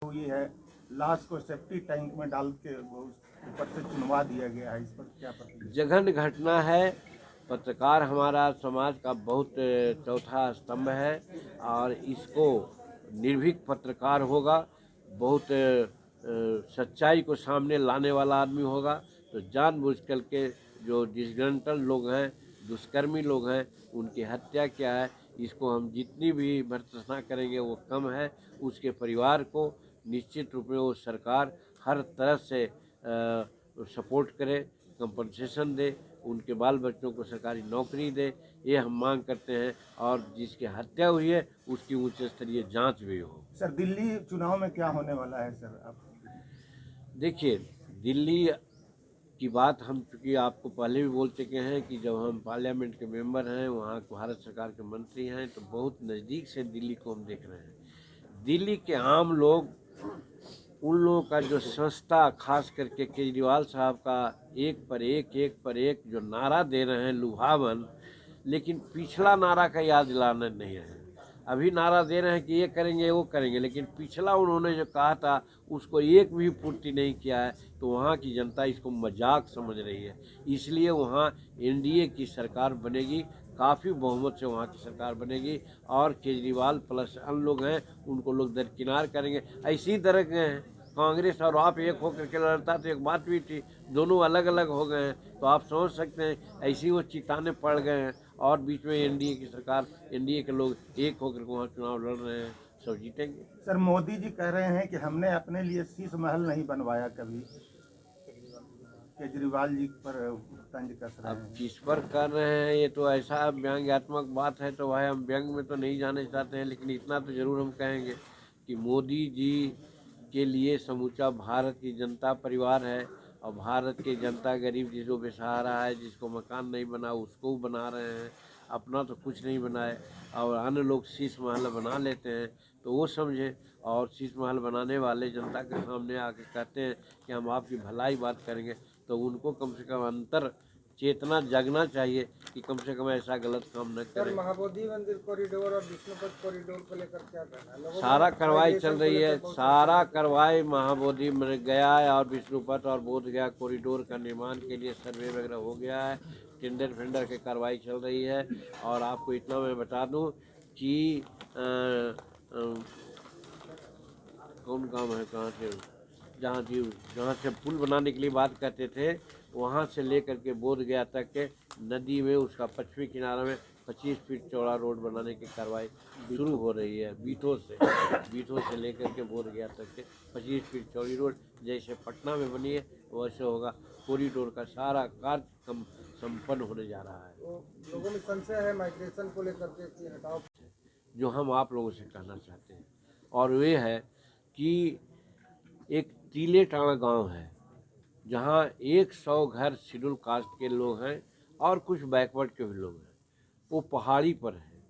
हुई है, लाश को सेफ्टी टैंक में डाल के वो ऊपर से चुनवा दिया गया है, इस पर क्या प्रतिक्रिया? जघन्य घटना है। पत्रकार हमारा समाज का बहुत चौथा स्तंभ है और इसको निर्भीक पत्रकार होगा, बहुत सच्चाई को सामने लाने वाला आदमी होगा। तो जानबूझ कर के जो डिसग्रंटल लोग हैं, दुष्कर्मी लोग हैं, उनकी हत्या क्या है, इसको हम जितनी भी भर्त्सना करेंगे वो कम है। उसके परिवार को निश्चित रूप में वो सरकार हर तरह से सपोर्ट करे, कंपनसेशन दे, उनके बाल बच्चों को सरकारी नौकरी दे, ये हम मांग करते हैं। और जिसकी हत्या हुई है उसकी उच्च स्तरीय जांच भी हो। सर, दिल्ली चुनाव में क्या होने वाला है सर? आप देखिए, दिल्ली की बात हम चूँकि आपको पहले भी बोल चुके हैं कि जब हम पार्लियामेंट के मेंबर हैं, वहाँ भारत सरकार के मंत्री हैं, तो बहुत नज़दीक से दिल्ली को हम देख रहे हैं। दिल्ली के आम लोग, उन लोगों का जो संस्था, खास करके केजरीवाल साहब का एक पर एक जो नारा दे रहे हैं लुभावन, लेकिन पिछला नारा का याद दिलाना नहीं है। अभी नारा दे रहे हैं कि ये करेंगे वो करेंगे, लेकिन पिछला उन्होंने जो कहा था उसको एक भी पूर्ति नहीं किया है। तो वहाँ की जनता इसको मजाक समझ रही है, इसलिए वहाँ एनडीए की सरकार बनेगी, काफ़ी बहुमत से वहाँ की सरकार बनेगी। और केजरीवाल प्लस अन्य लोग हैं उनको लोग दरकिनार करेंगे। ऐसी तरह के हैं, कांग्रेस और आप एक होकर के लड़ता तो एक बात भी थी, दोनों अलग अलग हो गए हैं। तो आप समझ सकते हैं ऐसी वो चिताने पड़ गए हैं। और बीच में एनडीए की सरकार, एनडीए के लोग एक होकर के वहाँ चुनाव लड़ रहे हैं, सब जीतेंगे। सर, मोदी जी कह रहे हैं कि हमने अपने लिए शीश महल नहीं बनवाया कभी, केजरीवाल जी पर तंज कस रहे अब हैं। किस पर कर रहे हैं, ये तो ऐसा व्यंग्यात्मक बात है, तो भाई हम व्यंग में तो नहीं जाने चाहते हैं, लेकिन इतना तो जरूर हम कहेंगे कि मोदी जी के लिए समूचा भारत की जनता परिवार है। और भारत की जनता गरीब जिसको बेसहारा है, जिसको मकान नहीं बना उसको बना रहे हैं, अपना तो कुछ नहीं बनाए। और अन्य लोग शीश महल बना लेते हैं तो वो समझे, और शीश महल बनाने वाले जनता के सामने आके कहते हैं कि हम आपकी भलाई बात करेंगे, तो उनको कम से कम अंतर चेतना जगना चाहिए कि कम से कम ऐसा गलत काम न करें। महाबोधि मंदिर कॉरिडोर और विष्णुपद कॉरिडोर को लेकर क्या कहना है? लोगों सारा में कार्रवाई चल माइग्रेशन को रही है, लेकर बहुत सारा कार्रवाई महाबोधि में गया है और विष्णुपथ और बोध गया कॉरिडोर का निर्माण के लिए सर्वे वगैरह हो गया है, टेंडर फेंडर की कार्रवाई चल रही है। और आपको इतना मैं बता दूं कि कौन काम है, कहाँ से, जहाँ से पुल बनाने के लिए बात करते थे, वहाँ से लेकर के बोध गया तक के नदी में उसका पश्चिमी किनारा में 25 फीट चौड़ा रोड बनाने की कार्रवाई शुरू हो रही है। बीटों से लेकर के बोध गया तक के 25 फीट चौड़ी रोड जैसे पटना में बनी है वैसे होगा। कॉरिडोर का सारा कार्य संपन्न होने जा रहा है। तो लोगों में संशय है माइग्रेशन को लेकर के कि हटाओ। जो हम आप लोगों से कहना चाहते हैं और वे है कि एक तीले टाँगा गाँव है जहाँ 100 घर शेड्यूल कास्ट के लोग हैं और कुछ बैकवर्ड के भी लोग हैं, वो पहाड़ी पर है।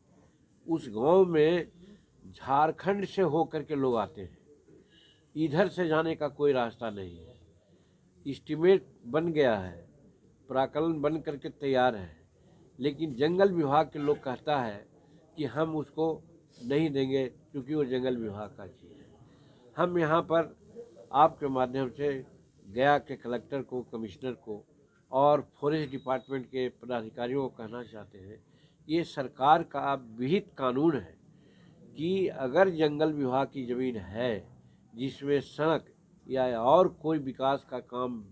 उस गांव में झारखंड से होकर के लोग आते हैं, इधर से जाने का कोई रास्ता नहीं है। एस्टीमेट बन गया है, प्राकलन बन करके तैयार है, लेकिन जंगल विभाग के लोग कहता है कि हम उसको नहीं देंगे क्योंकि वो जंगल विभाग का चीज़ है। हम यहाँ पर आपके माध्यम से गया के कलेक्टर को, कमिश्नर को और फॉरेस्ट डिपार्टमेंट के पदाधिकारियों को कहना चाहते हैं, ये सरकार का विहित कानून है कि अगर जंगल विभाग की ज़मीन है जिसमें सड़क या और कोई विकास का काम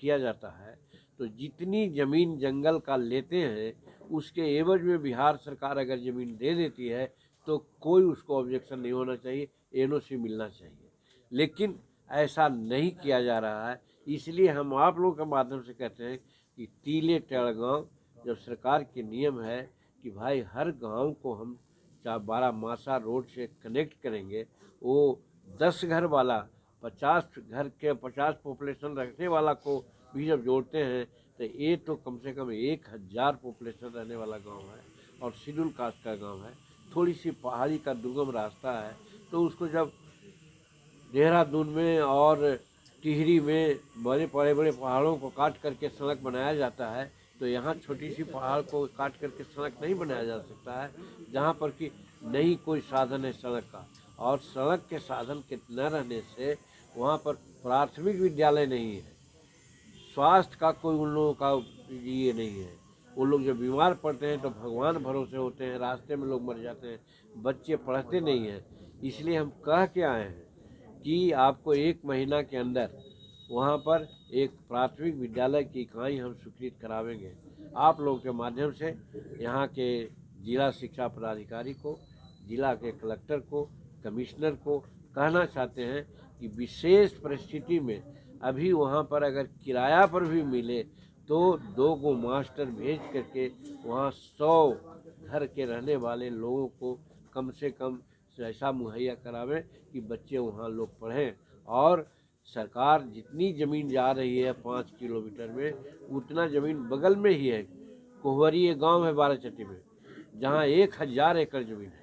किया जाता है, तो जितनी ज़मीन जंगल का लेते हैं उसके एवज में बिहार सरकार अगर ज़मीन दे देती है तो कोई उसको ऑब्जेक्शन नहीं होना चाहिए, एनओसी मिलना चाहिए। लेकिन ऐसा नहीं किया जा रहा है, इसलिए हम आप लोगों के माध्यम से कहते हैं कि तीले टेढ़ गाँव जब सरकार के नियम है कि भाई हर गांव को हम 12 रोड से कनेक्ट करेंगे, वो 10 घर वाला 50 घर के 50 पॉपुलेशन रखने वाला को भी जब जोड़ते हैं तो ये तो कम से कम 1000 पॉपुलेशन रहने वाला गांव है और शेड्यूल कास्ट का गांव है। थोड़ी सी पहाड़ी का दुर्गम रास्ता है, तो उसको जब देहरादून में और टिहरी में बड़े बड़े पहाड़ों को काट करके सड़क बनाया जाता है, तो यहाँ छोटी सी पहाड़ को काट करके सड़क नहीं बनाया जा सकता है जहाँ पर कि नहीं कोई साधन है सड़क का। और सड़क के साधन के न रहने से वहाँ पर प्राथमिक विद्यालय नहीं है, स्वास्थ्य का कोई उन लोगों का ये नहीं है। वो लोग जब बीमार पड़ते हैं तो भगवान भरोसे होते हैं, रास्ते में लोग मर जाते हैं, बच्चे पढ़ते नहीं हैं। इसलिए हम कह के आए हैं कि आपको 1 महीना के अंदर वहाँ पर एक प्राथमिक विद्यालय की इकाई हम स्वीकृत करावेंगे। आप लोगों के माध्यम से यहाँ के जिला शिक्षा पदाधिकारी को, जिला के कलेक्टर को, कमिश्नर को कहना चाहते हैं कि विशेष परिस्थिति में अभी वहाँ पर अगर किराया पर भी मिले तो 2 गो मास्टर भेज करके वहाँ 100 घर के रहने वाले लोगों को कम से कम ऐसा मुहैया करावें कि बच्चे वहाँ लोग पढ़ें। और सरकार जितनी ज़मीन जा रही है 5 किलोमीटर में, उतना ज़मीन बगल में ही है। कोहवरी एक गाँव है बाराचट्टी में, जहाँ 1000 एकड़ ज़मीन है।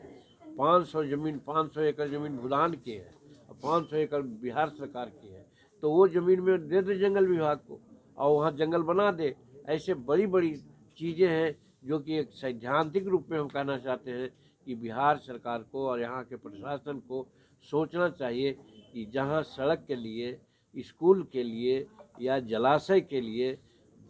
500 एकड़ ज़मीन भूटान की है और 500 एकड़ बिहार सरकार की है। तो वो ज़मीन में दे दे जंगल विभाग को और वहाँ जंगल बना दे। ऐसे बड़ी बड़ी चीज़ें हैं जो कि एक सैद्धांतिक रूप में हम कहना चाहते हैं कि बिहार सरकार को और यहाँ के प्रशासन को सोचना चाहिए कि जहाँ सड़क के लिए, स्कूल के लिए या जलाशय के लिए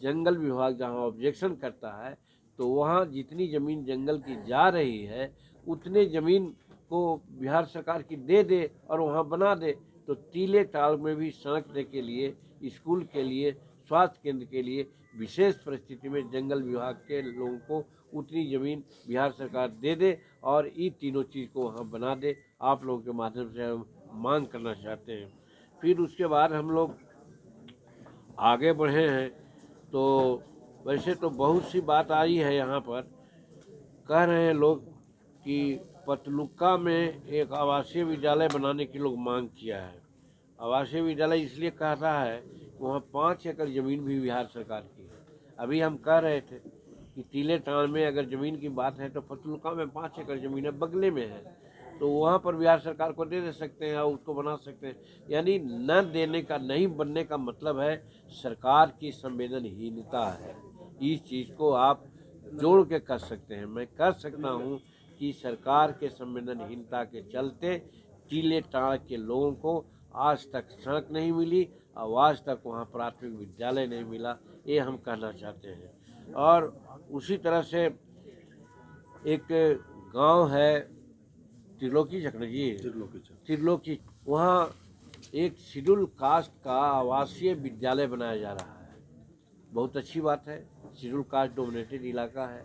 जंगल विभाग जहाँ ऑब्जेक्शन करता है, तो वहाँ जितनी ज़मीन जंगल की जा रही है उतने ज़मीन को बिहार सरकार की दे दे और वहाँ बना दे। तो टीले टाल में भी सड़क के लिए, स्कूल के लिए, स्वास्थ्य केंद्र के लिए विशेष परिस्थिति में जंगल विभाग के लोगों को उतनी ज़मीन बिहार सरकार दे दे और ये तीनों चीज़ को वहाँ बना दे। आप लोगों के माध्यम से हम मांग करना चाहते हैं। फिर उसके बाद हम लोग आगे बढ़े हैं तो वैसे तो बहुत सी बात आई है। यहाँ पर कह रहे हैं लोग कि पतलुक्का में एक आवासीय विद्यालय बनाने की लोग मांग किया है। आवासीय विद्यालय इसलिए कहता है वहाँ 5 एकड़ ज़मीन भी बिहार सरकार की है। अभी हम कह रहे थे कि टीले टाल में अगर ज़मीन की बात है तो पतलुक्का में 5 एकड़ ज़मीन है, बगले में है, तो वहाँ पर बिहार सरकार को दे सकते हैं और उसको बना सकते हैं। यानी न देने का, नहीं बनने का मतलब है सरकार की संवेदनहीनता है। इस चीज़ को आप जोड़ के कर सकते हैं। मैं कर सकता हूँ कि सरकार के संवेदनहीनता के चलते टीले टाल के लोगों को आज तक सड़क नहीं मिली और आज तक वहाँ प्राथमिक विद्यालय नहीं मिला, ये हम कहना चाहते हैं। और उसी तरह से एक गांव है त्रिलोकी चक्र जी, त्रिलोकी, वहाँ एक शेड्यूल कास्ट का आवासीय विद्यालय बनाया जा रहा है। बहुत अच्छी बात है, शेड्यूल कास्ट डोमिनेटेड इलाका है,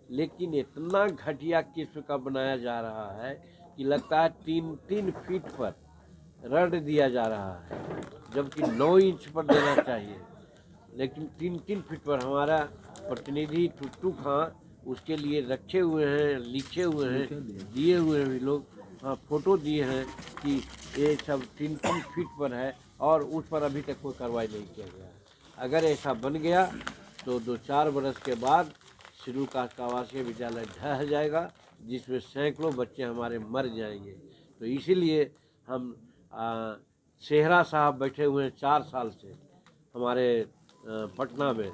लेकिन इतना घटिया किस्म का बनाया जा रहा है कि लगता है 3-3 फीट पर रड दिया जा रहा है, जबकि 9 इंच पर देना चाहिए, लेकिन 3-3 फीट पर। हमारा प्रतिनिधि टुट्टू खां उसके लिए रखे हुए हैं, लिखे हुए हैं, दिए हुए हैं भी लोग, हाँ फोटो दिए हैं कि ये सब 3-3 फीट पर है और उस पर अभी तक कोई कार्रवाई नहीं किया गया है। अगर ऐसा बन गया तो 2-4 बरस के बाद शेड्यूल कास्ट का आवासीय विद्यालय ढह जाएगा, जिसमें सैकड़ों बच्चे हमारे मर जाएंगे। तो इसीलिए हम सेहरा साहब बैठे हुए हैं 4 साल से हमारे पटना में,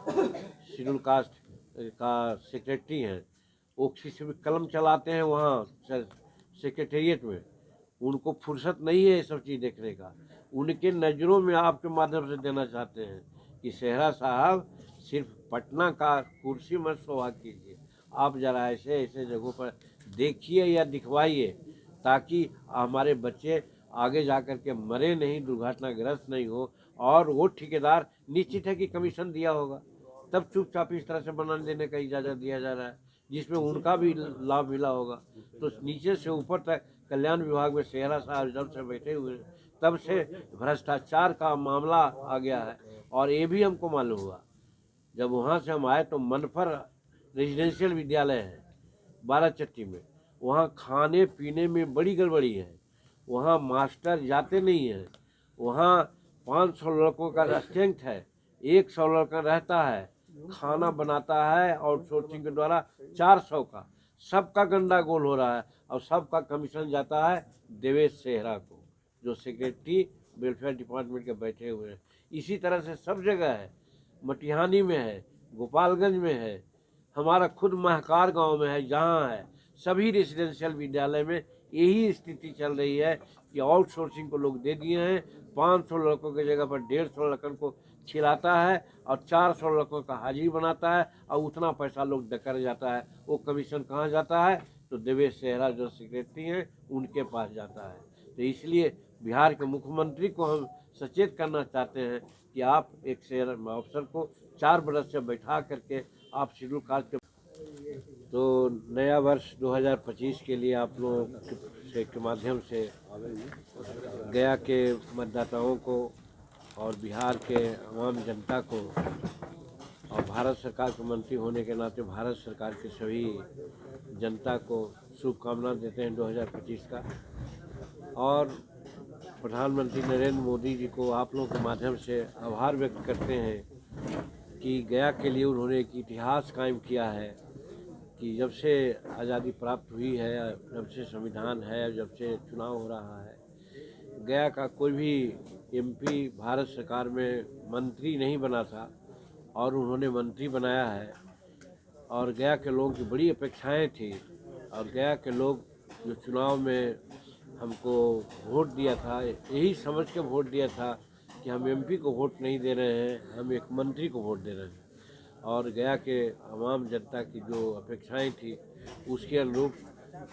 शेड्यूल कास्ट का सेक्रेटरी हैं, वो किसी भी कलम चलाते हैं वहाँ सेक्रेटेरिएट में, उनको फुर्सत नहीं है ये सब चीज़ देखने का। उनके नज़रों में आपके माध्यम से देना चाहते हैं कि सेहरा साहब सिर्फ पटना का कुर्सी मत सोहा कीजिए, आप ज़रा ऐसे ऐसे जगहों पर देखिए या दिखवाइए, ताकि हमारे बच्चे आगे जा कर के मरे नहीं, दुर्घटनाग्रस्त नहीं हो। और वो ठेकेदार निश्चित है कि कमीशन दिया होगा, तब चुपचाप इस तरह से बनाने देने का इजाज़त दिया जा रहा है, जिसमें उनका भी लाभ मिला होगा। तो नीचे से ऊपर तक कल्याण विभाग में सेहरा साहब जब से बैठे हुए हैं तब से भ्रष्टाचार का मामला आ गया है। और ये भी हमको मालूम हुआ जब वहाँ से हम आए तो मनफर रेजिडेंशियल विद्यालय है बाराचट्टी में, वहाँ खाने पीने में बड़ी गड़बड़ी है, वहाँ मास्टर जाते नहीं हैं, वहाँ 500 लड़कों का स्ट्रेंथ है, 100 लड़का रहता है, खाना बनाता है और सोर्सिंग के द्वारा 400 का, सबका गंडागोल हो रहा है और सबका कमीशन जाता है देवेश सेहरा को, जो सेक्रेटरी वेलफेयर डिपार्टमेंट के बैठे हुए हैं। इसी तरह से सब जगह है, मटिहानी में है, गोपालगंज में है, हमारा खुद महकार गांव में है, जहां है, सभी रेजिडेंशियल विद्यालय में यही स्थिति चल रही है कि आउटसोर्सिंग को लोग दे दिए हैं। 500 लड़कों की जगह पर 150 लड़कों को खिलाता है और 400 लड़कों का हाजिरी बनाता है और उतना पैसा लोग डकर जाता है। वो कमीशन कहाँ जाता है? तो देवेश सेहरा जो सेक्रेटरी हैं उनके पास जाता है। तो इसलिए बिहार के मुख्यमंत्री को हम सचेत करना चाहते हैं कि आप एक शेयर अफसर को 4 बरस से बैठा करके आप शेड्यूल कास्ट के तो नया वर्ष 2025 के लिए आप लोगों के माध्यम से गया के मतदाताओं को और बिहार के आम जनता को और भारत सरकार के मंत्री होने के नाते भारत सरकार के सभी जनता को शुभकामना देते हैं 2025 का। और प्रधानमंत्री नरेंद्र मोदी जी को आप लोगों के माध्यम से आभार व्यक्त करते हैं कि गया के लिए उन्होंने एक इतिहास कायम किया है कि जब से आज़ादी प्राप्त हुई है, जब से संविधान है, जब से चुनाव हो रहा है, गया का कोई भी एमपी भारत सरकार में मंत्री नहीं बना था और उन्होंने मंत्री बनाया है। और गया के लोगों की बड़ी अपेक्षाएं थी और गया के लोग जो चुनाव में हमको वोट दिया था, यही समझ के वोट दिया था कि हम एमपी को वोट नहीं दे रहे हैं, हम एक मंत्री को वोट दे रहे हैं। और गया के आम जनता की जो अपेक्षाएं थी उसके अनुरूप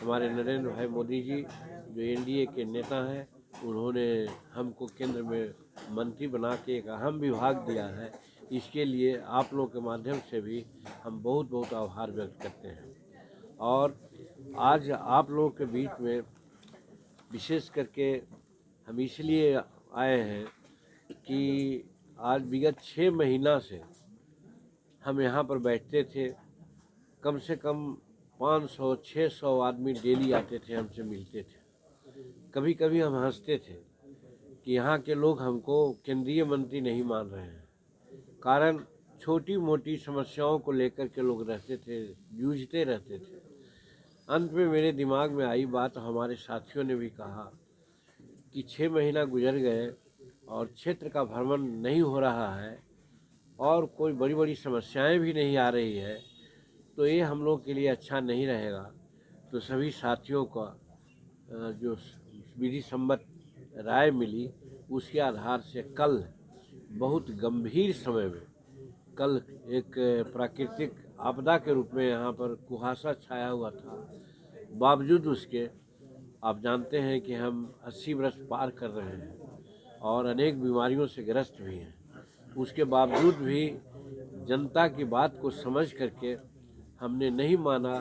हमारे नरेंद्र भाई मोदी जी जो एनडीए के नेता हैं, उन्होंने हमको केंद्र में मंत्री बना के एक अहम विभाग दिया है। इसके लिए आप लोगों के माध्यम से भी हम बहुत बहुत आभार व्यक्त करते हैं। और आज आप लोगों के बीच में विशेष करके हम इसलिए आए हैं कि आज विगत 6 महीना से हम यहाँ पर बैठते थे, कम से कम 500-600 आदमी डेली आते थे, हमसे मिलते थे। कभी कभी हम हंसते थे कि यहाँ के लोग हमको केंद्रीय मंत्री नहीं मान रहे हैं। कारण छोटी मोटी समस्याओं को लेकर के लोग रहते थे, जूझते रहते थे। अंत में मेरे दिमाग में आई बात, हमारे साथियों ने भी कहा कि 6 महीना गुजर गए और क्षेत्र का भ्रमण नहीं हो रहा है और कोई बड़ी बड़ी समस्याएं भी नहीं आ रही है, तो ये हम लोग के लिए अच्छा नहीं रहेगा। तो सभी साथियों का जो विधि सम्मत राय मिली, उसके आधार से कल बहुत गंभीर समय में, कल एक प्राकृतिक आपदा के रूप में यहाँ पर कुहासा छाया हुआ था, बावजूद उसके आप जानते हैं कि हम 80 वर्ष पार कर रहे हैं और अनेक बीमारियों से ग्रस्त भी हैं। उसके बावजूद भी जनता की बात को समझ करके हमने नहीं माना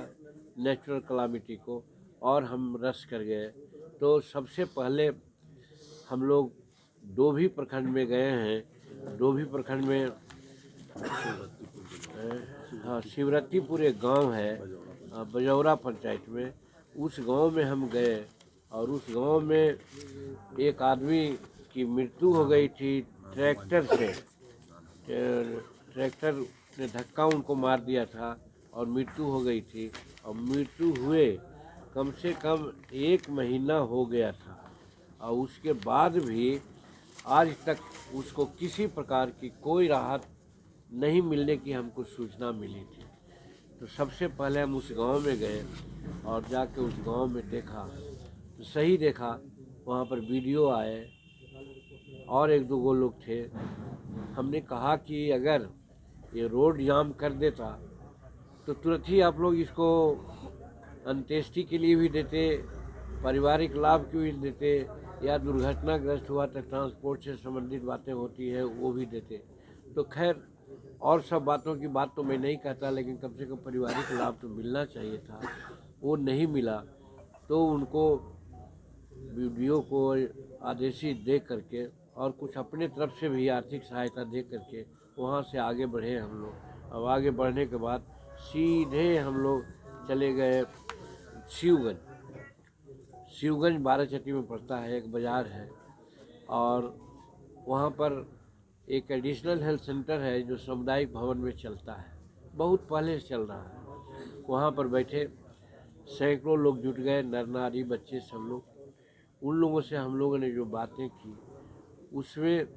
नेचुरल कलामिटी को और हम रस कर गए। तो सबसे पहले हम लोग डोभी प्रखंड में गए हैं। डोभी प्रखंड में शिवरत्तीपुर एक गांव है बजौरा पंचायत में, उस गांव में हम गए और उस गांव में एक आदमी की मृत्यु हो गई थी ट्रैक्टर से। ट्रैक्टर ने धक्का उनको मार दिया था और मृत्यु हो गई थी। और मृत्यु हुए कम से कम 1 महीना हो गया था और उसके बाद भी आज तक उसको किसी प्रकार की कोई राहत नहीं मिलने की हमको सूचना मिली थी। तो सबसे पहले हम उस गांव में गए और जाके उस गांव में देखा तो सही देखा, वहाँ पर वीडियो आए और 1-2 लोग थे। हमने कहा कि अगर ये रोड जाम कर देता तो तुरंत ही आप लोग इसको अंत्येष्टि के लिए भी देते, पारिवारिक लाभ के भी देते, या दुर्घटनाग्रस्त हुआ तो ट्रांसपोर्ट से संबंधित बातें होती है वो भी देते। तो खैर और सब बातों की बात तो मैं नहीं कहता, लेकिन कम से कम पारिवारिक लाभ तो मिलना चाहिए था, वो नहीं मिला। तो उनको वीडियो को आदेशित दे करके और कुछ अपने तरफ से भी आर्थिक सहायता दे करके वहाँ से आगे बढ़े हम लोग। अब आगे बढ़ने के बाद सीधे हम लोग चले गए शिवगंज 12चट्टी में पड़ता है, एक बाज़ार है और वहाँ पर एक एडिशनल हेल्थ सेंटर है जो सामुदायिक भवन में चलता है, बहुत पहले से चल रहा है। वहाँ पर बैठे सैकड़ों लोग जुट गए, नर नारी बच्चे सब लोग। उन लोगों से हम लोगों ने जो बातें की उसमें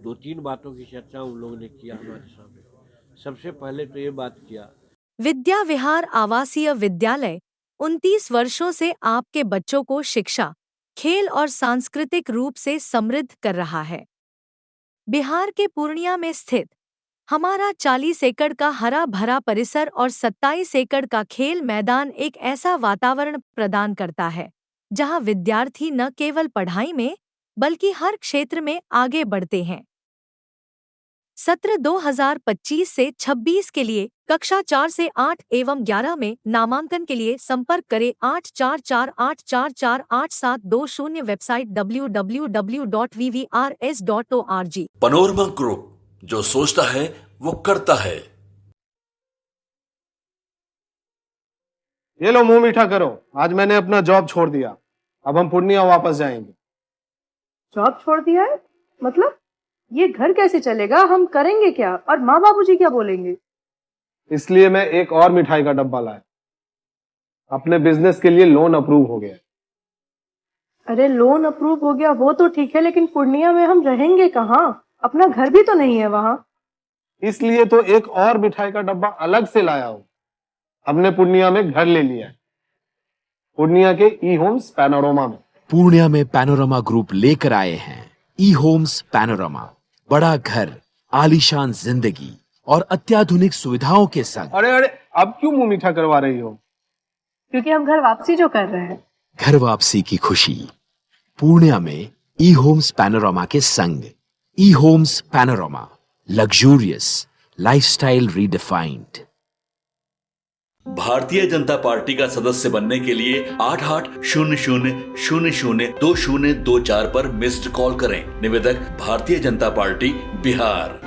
2-3 बातों की चर्चा उन लोगों ने किया हमारे सामने। सबसे पहले तो ये बात किया, विद्या विहार आवासीय विद्यालय 29 वर्षों से आपके बच्चों को शिक्षा, खेल और सांस्कृतिक रूप से समृद्ध कर रहा है। बिहार के पूर्णिया में स्थित हमारा 40 एकड़ का हरा भरा परिसर और 27 एकड़ का खेल मैदान एक ऐसा वातावरण प्रदान करता है जहां विद्यार्थी न केवल पढ़ाई में बल्कि हर क्षेत्र में आगे बढ़ते हैं। सत्र 2025 से 26 के लिए कक्षा 4 से 8 एवं 11 में नामांकन के लिए संपर्क करें 8448448720 वेबसाइट www.vvrs.org। पैनोरमा ग्रुप, जो सोचता है वो करता है। ये लो मुंह मीठा करो, आज मैंने अपना जॉब छोड़ दिया। अब हम पूर्णिया वापस जाएंगे। जॉब छोड़ दिया है? मतलब ये घर कैसे चलेगा? हम करेंगे क्या? और माँ बाबूजी क्या बोलेंगे? इसलिए मैं एक और मिठाई का डब्बा लाया। अपने बिजनेस के लिए लोन अप्रूव हो गया। अरे लोन अप्रूव हो गया वो तो ठीक है, लेकिन पूर्णिया में हम रहेंगे कहाँ? अपना घर भी तो नहीं है वहाँ। इसलिए तो एक और मिठाई का डब्बा अलग से लाया हूँ। हमने पूर्णिया में घर ले लिया है, पूर्णिया के ई होम्स पैनोरमा में। पूर्णिया में पैनोरमा ग्रुप लेकर आए हैं ई होम्स पैनोरमा। बड़ा घर, आलीशान जिंदगी और अत्याधुनिक सुविधाओं के संग। अरे अरे, अब क्यों मुंह मीठा करवा रही हो? क्योंकि हम घर वापसी जो कर रहे हैं। घर वापसी की खुशी पूर्णिया में ई होम्स पैनोरमा के संग। E homes panorama, luxurious lifestyle redefined. Bharatiya Janata party का सदस्य बनने के लिए 8800002024 पर मिस्ड कॉल करें। निवेदक, भारतीय जनता पार्टी, बिहार।